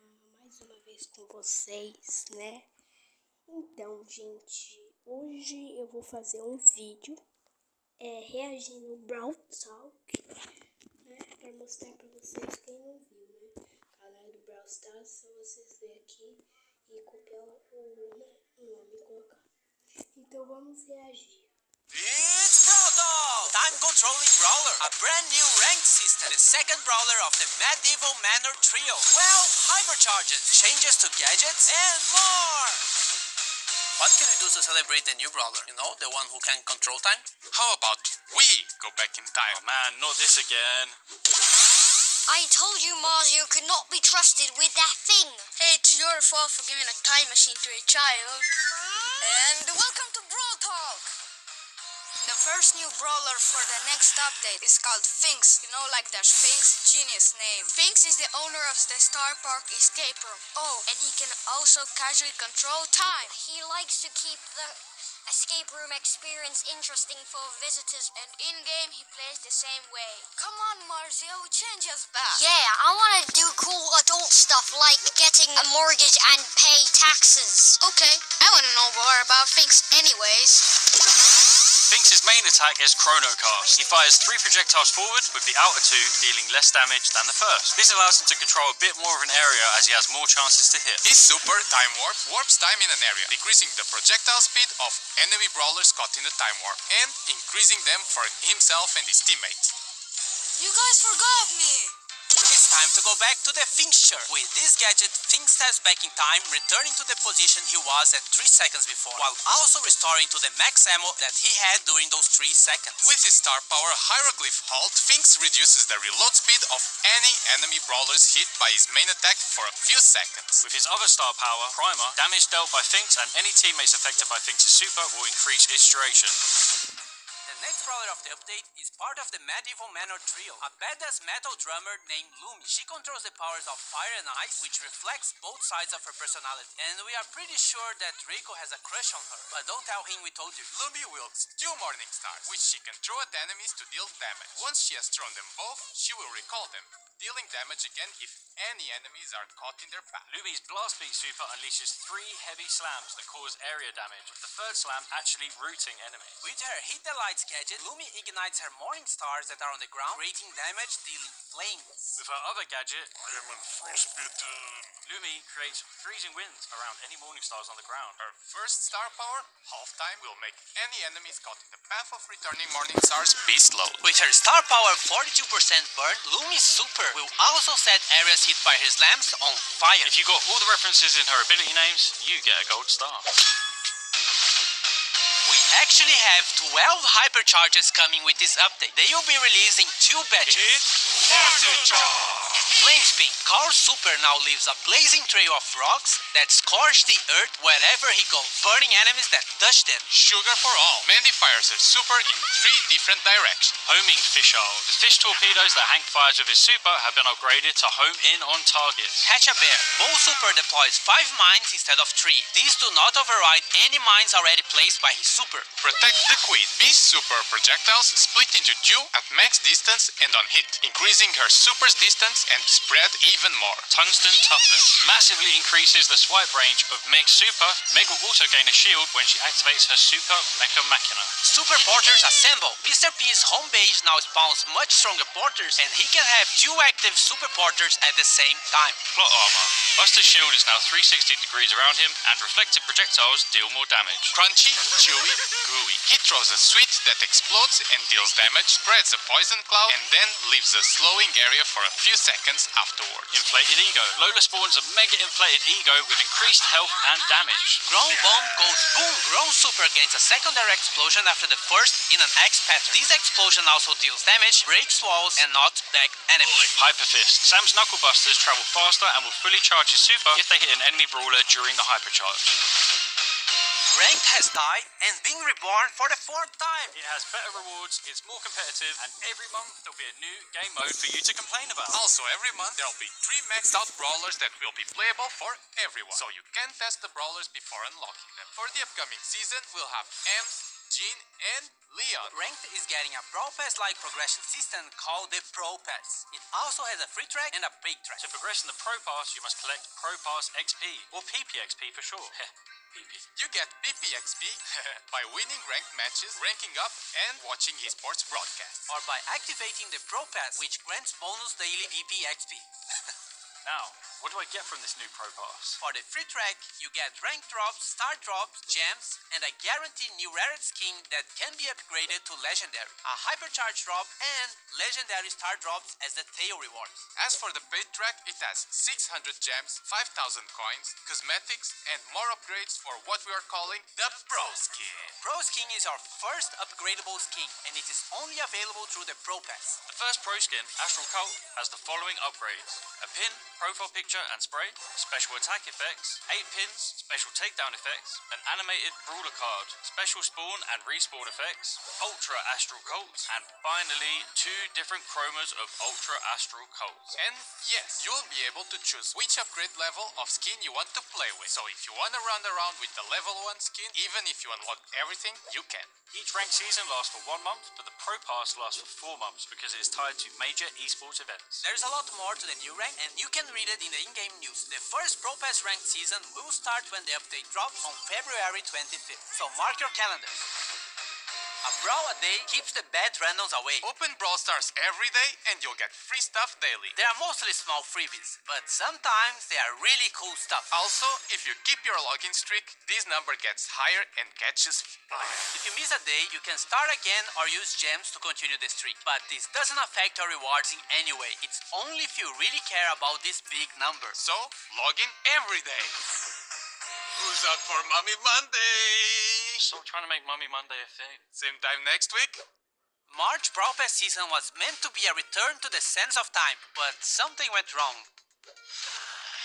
mais uma vez com vocês, né? Então, gente, hoje eu vou fazer um vídeo reagindo ao Brawl Talk, né? Pra mostrar pra vocês quem não viu, né? Canal do Brawl Stars, só vocês verem aqui e copiar o nome e colocar. Então vamos reagir. It's Pronto! Time controlling brawler, a brand new ranked system, the second brawler of the medieval manor trio, 12 hypercharges, changes to gadgets, and more! What can we do to celebrate the new brawler? You know, the one who can control time? How about we go back in time? Oh man, not this again. I told you, Mars, you could not be trusted with that thing. Hey, it's your fault for giving a time machine to a child. And welcome to Brawl Talk! The first new brawler for the next update is called finx. You know, like the Sphinx, genius name. Finx is the owner of the Star Park escape room. Oh, and he can also casually control time. He likes to keep the escape room experience interesting for visitors, And in-game, he plays the same way. Come on, Marzio, change us back. yeah, I want to do cool adult stuff like getting a mortgage and pay taxes. Okay, I want to know more about finx anyways. Finx's main attack is Chrono Cast. He fires 3 projectiles forward, with the outer 2 dealing less damage than the first. This allows him to control a bit more of an area as he has more chances to hit. His super time warp warps time in an area, decreasing the projectile speed of enemy brawlers caught in the time warp, and increasing them for himself and his teammates. You guys forgot me. It's time to go back to the Finxture. With this gadget, Finx steps back in time, returning to the position he was at 3 seconds before, while also restoring to the max ammo that he had during those 3 seconds. With his star power Hieroglyph Halt, Finx reduces the reload speed of any enemy brawlers hit by his main attack for a few seconds. With his other star power, Primer, damage dealt by Finx and any teammates affected by Finx's super will increase its duration. The next brawler of the update is part of the medieval manor trio, a badass metal drummer named Lumi. She controls the powers of fire and ice, which reflects both sides of her personality, and we are pretty sure that Draco has a crush on her, but don't tell him we told you. Lumi wields 2 Morning Stars, which she can throw at enemies to deal damage. Once she has thrown them both, she will recall them, dealing damage again if any enemies are caught in their path. Lumi's Blast Beat super unleashes 3 heavy slams that cause area damage, with the third slam actually rooting enemies. With her Hit the Lights gadget, Lumi ignites her morning stars that are on the ground, creating damage, dealing flames. With her other gadget, I am unfrostbitten, Lumi creates freezing winds around any morning stars on the ground. Her first star power, Half Time, will make any enemies caught in the path of returning Morning Stars be slow. With her star power 42% burn, Lumi's super will also set areas hit by her slams on fire. If you got all the references in her ability names, you get a gold star. We actually have 12 hypercharges coming with this update. They will be released in 2 batches. Flame Spin. Carl's super now leaves a blazing trail of rocks that scorch the earth wherever he goes, burning enemies that touch them. Sugar for all. Mandy fires her super in 3 different directions. Homing Fisheye. The fish torpedoes that Hank fires with his super have been upgraded to home in on targets. Catch a Bear. Bull super deploys 5 mines instead of 3. These do not override any mines already placed by his super. Protect the Queen. Beast's super projectiles split into 2 at max distance and on hit, increasing her super's distance and spread even more. Tungsten Toughness massively increases the swipe range of Meg's super. Meg will also gain a shield when she activates her super Mecha Machina. Super Porters assemble. Mr. P's home base now spawns much stronger porters, and he can have 2 active Super Porters at the same time. Plot armor. Buster's shield is now 360 degrees around him, and reflected projectiles deal more damage. Crunchy, chewy, gooey. He throws a sweet that explodes and deals damage, spreads a poison cloud, and then leaves a slowing area for a few seconds afterwards. Inflated Ego. Lola spawns a mega inflated ego with increased health and damage. Ground Bomb goes boom. Ground Super gains a secondary explosion after the first in an X pattern. This explosion also deals damage, breaks walls, and knocks back enemies. Hyper Fist. Sam's Knuckle Busters travel faster and will fully charge his super if they hit an enemy brawler during the hypercharge. Ranked has died and being reborn for the 4th time. It has better rewards, it's more competitive, and every month there'll be a new game mode for you to complain about. Also, every month there'll be 3 maxed out brawlers that will be playable for everyone, so you can test the brawlers before unlocking them. For the upcoming season, we'll have Ems, Jean, and Leon. Ranked is getting a Brawl Pass-like progression system called the Pro Pass. It also has a free track and a paid track. To progress in the Pro Pass, you must collect Pro Pass XP, or PPXP for short. PP. You get PPXP by winning ranked matches, ranking up, and watching esports broadcasts. Or by activating the Pro Pass, which grants bonus daily PPXP. Now, what do I get from this new Pro Pass? For the free track, you get rank drops, star drops, gems, and a guaranteed new rare skin that can be upgraded to legendary, a hypercharge drop, and legendary star drops as the tail rewards. As for the paid track, it has 600 gems, 5,000 coins, cosmetics, and more upgrades for what we are calling the Pro Skin. Pro Skin is our first upgradable skin, and it is only available through the Pro Pass. The first Pro Skin, Astral Cult, has the following upgrades: a pin, profile picture and spray, special attack effects, 8 pins, special takedown effects, an animated brawler card, special spawn and respawn effects, Ultra Astral Cult, and finally 2 different chromas of Ultra Astral Cult. And yes, you'll be able to choose which upgrade level of skin you want to play with. So if you want to run around with the level 1 skin, even if you unlock everything, you can. Each ranked season lasts for 1 month, but the Pro Pass lasts for 4 months because it is tied to major esports events. There's a lot more to the new rank, and you can read it in the in-game news. The first Pro Pass ranked season will start when the update drops on February 25th, so mark your calendars. A brawl a day keeps the bad randoms away. Open Brawl Stars every day and you'll get free stuff daily. They are mostly small freebies, but sometimes they are really cool stuff. Also, if you keep your login streak, this number gets higher and catches fire. If you miss a day, you can start again or use gems to continue the streak. But this doesn't affect your rewards in any way. It's only if you really care about this big number. So, log in every day. Who's out for Mummy Monday? Stop trying to make Mummy Monday a thing. Same time next week? March Brawl Pass season was meant to be a return to the sense of time, but something went wrong.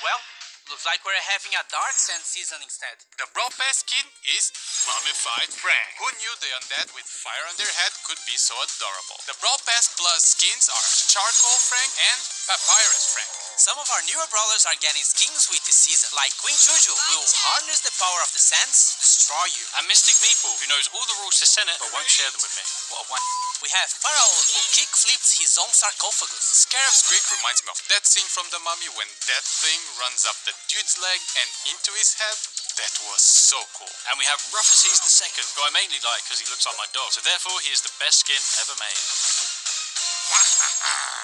Well, looks like we're having a Dark Sense season instead. The Brawl Pass skin is Mummified Frank. Who knew the undead with fire on their head could be so adorable? The Brawl Pass Plus skins are Charcoal Frank and Papyrus Frank. Some of our newer brawlers are getting skins with this season, like Queen Juju, who will harness the power of the sands to destroy you. And Mystic Meatball, who knows all the rules to Senate but won't share them with me. What a wank. We have Pharaoh, who kick flips his own sarcophagus. Scarab's Creek reminds me of that scene from The Mummy when that thing runs up the dude's leg and into his head. That was so cool. And we have Ruffuses II, who I mainly like because he looks like my dog, so therefore he is the best skin ever made.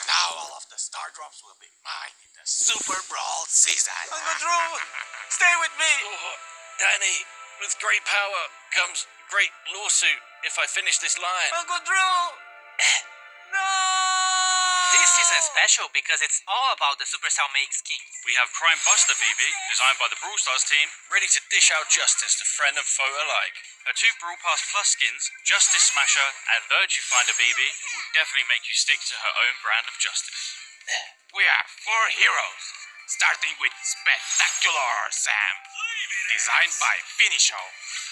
Now all of the star drops will be mine in the Super Brawl season. Uncle Drew, stay with me. Oh, Danny, with great power comes great lawsuit if I finish this line. Uncle Drew. No. This season is special because it's all about the Supercell make skins. We have Crime Buster BB, designed by the Brawl Stars team, ready to dish out justice to friend and foe alike. Her 2 Brawl Pass Plus skins, Justice Smasher and Virtue Finder BB, will definitely make you stick to her own brand of justice. We have 4 heroes, starting with Spectacular Sam, designed by Finisho,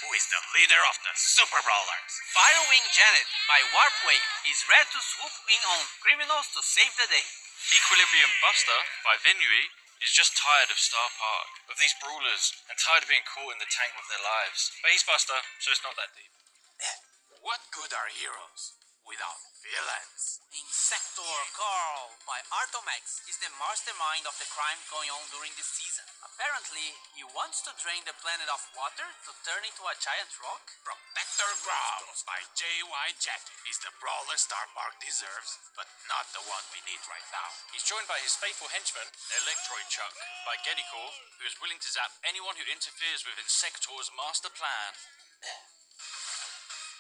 who is the leader of the Super Brawlers. Firewing Janet by Warpwave is ready to swoop in on criminals to save the day. Equilibrium Buster by Vinui is just tired of Star Park, of these brawlers, and tired of being caught in the tangle of their lives. But he's Buster, so it's not that deep. What good are heroes without villains? Insector Carl by Artomax is the mastermind of the crime going on during this season. Apparently, he wants to drain the planet of water to turn into a giant rock. Protector Growls by JY Jet is the brawler Star Park deserves, but not the one we need right now. He's joined by his faithful henchman, Electroid Chuck, by Geddycore, who is willing to zap anyone who interferes with Insector's master plan.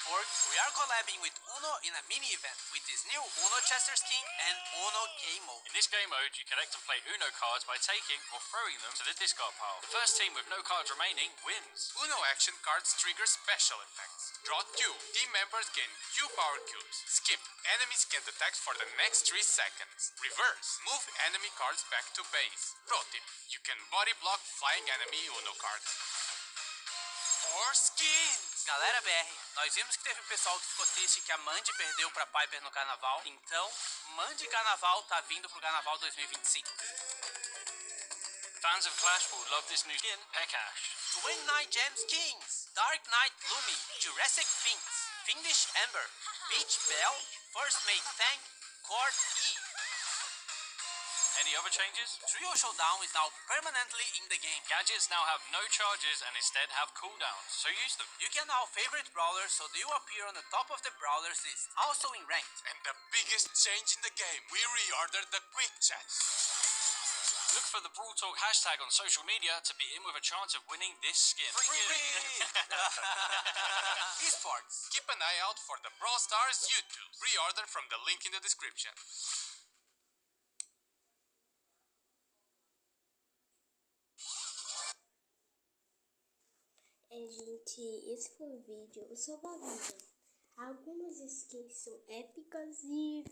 We are collabing with Uno in a mini-event with this new Uno Chester skin and Uno game mode. In this game mode, you collect and play Uno cards by taking or throwing them to the discard pile. The first team with no cards remaining wins. Uno action cards trigger special effects. Draw 2. Team members gain Q power cubes. Skip. Enemies get attacked for the next 3 seconds. Reverse. Move enemy cards back to base. Pro tip. You can body block flying enemy Uno cards. 4 skins! Galera BR, nós vimos que teve um pessoal que ficou triste que a Mandy perdeu pra Piper no carnaval. Então, Mandy Carnaval tá vindo pro Carnaval 2025. Fans of Clash will love this new skin, Pekash. Twin Knight Gem skins, Dark Knight Lumi, Jurassic Finx, Fiendish Ember, Peach Bell, First Mate Fang, Cord E. Any other changes? Trio Showdown is now permanently in the game. Gadgets now have no charges and instead have cooldowns, so use them. You can now favorite brawlers so they will appear on the top of the brawlers list, also in ranked. And the biggest change in the game, we reordered the quick chats. Look for the Brawl Talk hashtag on social media to be in with a chance of winning this skin. Esports. Keep an eye out for the Brawl Stars YouTube. Reorder from the link in the description. Gente, esse foi o vídeo. Eu só vou avisar. Algumas skins são épicas e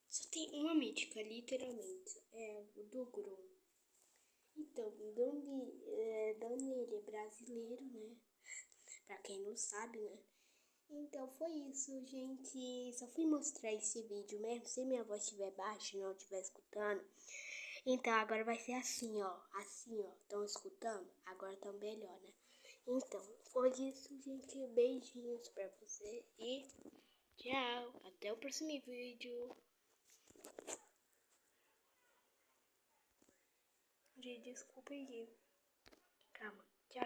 só tem uma mítica, literalmente. É o do Grom. Então, Dani ele é brasileiro, né? Pra quem não sabe, né? Então foi isso, gente. Só fui mostrar esse vídeo mesmo. Se minha voz estiver baixa e não estiver escutando. Então agora vai ser assim, ó. Assim, ó. Estão escutando? Agora tá melhor, né? Então, foi isso, gente. Beijinhos pra você e tchau. Até o próximo vídeo. Gente, desculpa aí. Calma.